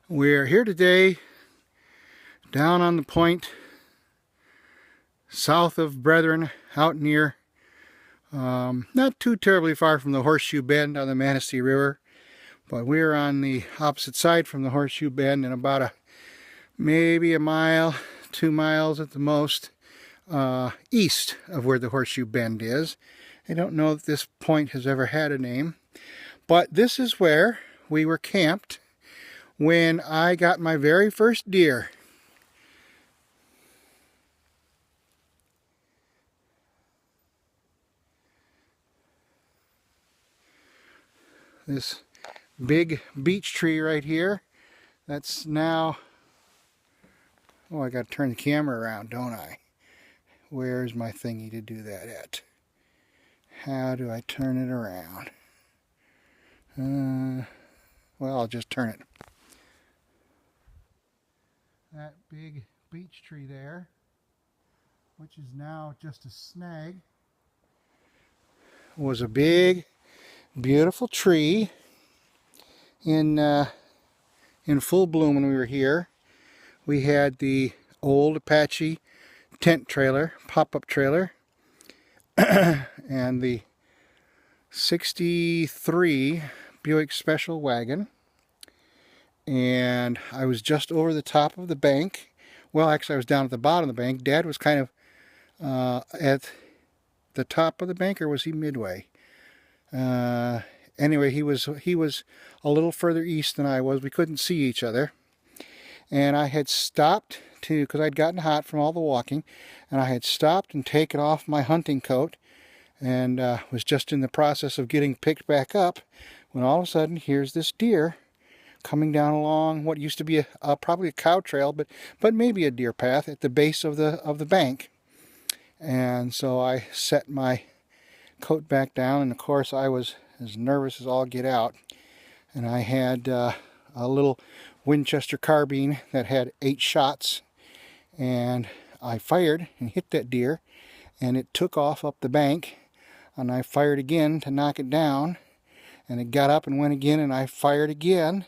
We're here today down on the point south of Brethren, out near not too terribly far from the Horseshoe Bend on the Manistee River, but we're on the opposite side from the Horseshoe Bend and about maybe a mile, 2 miles at the most east of where the Horseshoe Bend is. I don't know if this point has ever had a name, but this is where we were camped when I got my very first deer. This big beech tree right here, that's now, oh, I gotta turn the camera around, don't I? Where's my thingy to do that at? How do I turn it around? Well, I'll just turn it. That big beech tree there, which is now just a snag, was a big, beautiful tree in full bloom when we were here. We had the old Apache tent trailer, pop-up trailer, and the 63 Buick Special wagon. And I was just over the top of the bank. Well, actually I was down at the bottom of the bank. Dad was kind of at the top of the bank, or was he midway? Anyway, he was a little further east than I was. We couldn't see each other. And I had stopped because I'd gotten hot from all the walking, and I had stopped and taken off my hunting coat and was just in the process of getting picked back up when all of a sudden here's this deer coming down along what used to be probably a cow trail, but maybe a deer path at the base of the bank. And so I set my coat back down, and of course I was as nervous as all get out. And I had a little Winchester carbine that had 8 shots, and I fired and hit that deer, and it took off up the bank, and I fired again to knock it down, and it got up and went again, and I fired again,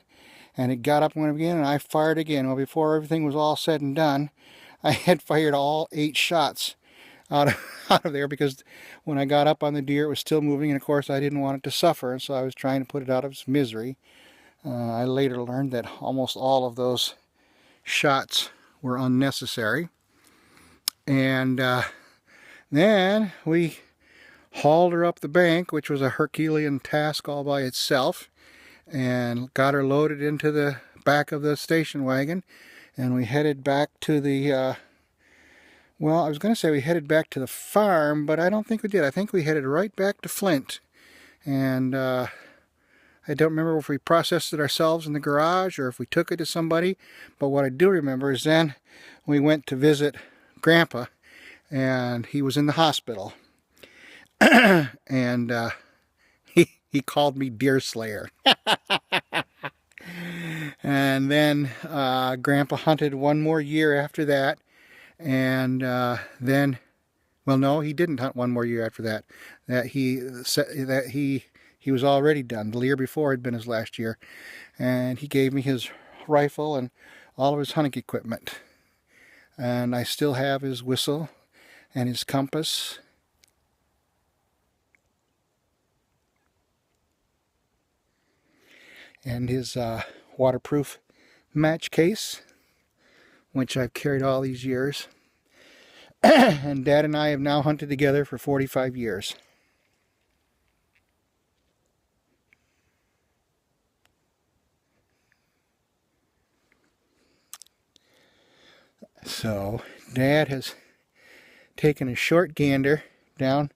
and it got up and went again, and I fired again. Well, before everything was all said and done, I had fired all 8 shots out of there, because when I got up on the deer it was still moving, and of course I didn't want it to suffer, and so I was trying to put it out of its misery. I later learned that almost all of those shots were unnecessary. And then we hauled her up the bank, which was a Herculean task all by itself, and got her loaded into the back of the station wagon, and we headed back to the well, I was going to say we headed back to the farm, but I don't think we did. I think we headed right back to Flint. And I don't remember if we processed it ourselves in the garage or if we took it to somebody. But what I do remember is then we went to visit Grandpa, and he was in the hospital. And he called me Deer Slayer. And then Grandpa hunted one more year after that. And then, well, no, he didn't hunt one more year after that. He was already done. The year before had been his last year, and he gave me his rifle and all of his hunting equipment. And I still have his whistle and his compass. And his waterproof match case, which I've carried all these years. And Dad and I have now hunted together for 45 years. So Dad has taken a short gander down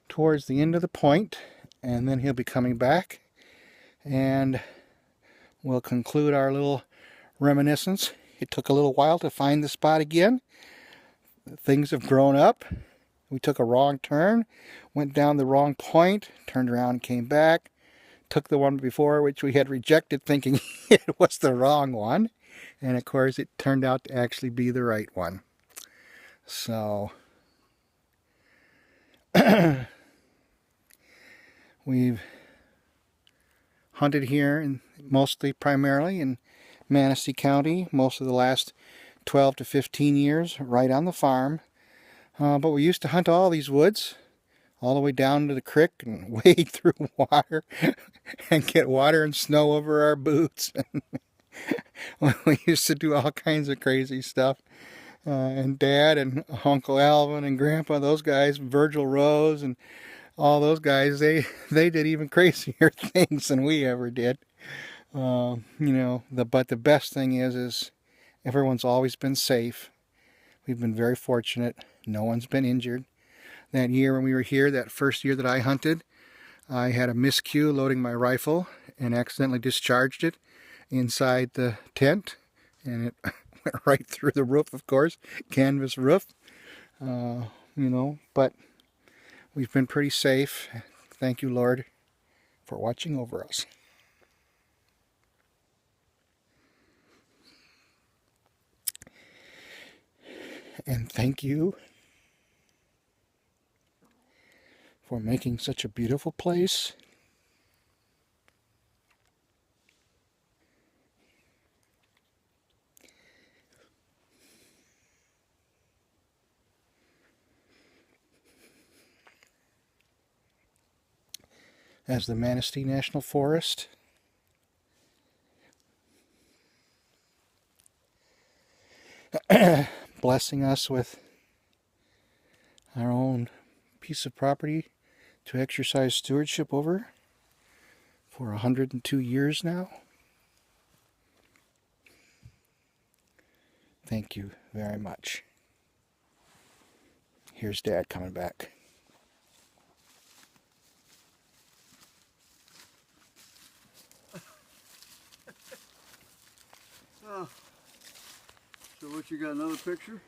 towards the end of the point, and then he'll be coming back, and we'll conclude our little reminiscence. It took a little while to find the spot again. Things have grown up. We took a wrong turn, went down the wrong point, turned around and came back, took the one before which we had rejected thinking it was the wrong one, and of course it turned out to actually be the right one. So we've hunted here and primarily in Manistee County most of the last 12 to 15 years, right on the farm. But we used to hunt all these woods, all the way down to the creek and wade through water and get water and snow over our boots. We used to do all kinds of crazy stuff. And Dad and Uncle Alvin and Grandpa, those guys, Virgil Rose and all those guys, they did even crazier things than we ever did. You know, but the best thing is everyone's always been safe. We've been very fortunate. No one's been injured. That year when we were here, that first year that I hunted, I had a miscue loading my rifle and accidentally discharged it inside the tent, and it went right through the roof, of course, canvas roof. You know, but we've been pretty safe. Thank you, Lord, for watching over us. And thank you for making such a beautiful place. As the Manistee National Forest blessing us with our own piece of property to exercise stewardship over for 102 years now. Thank you very much. Here's Dad coming back. Oh. So what, you got another picture?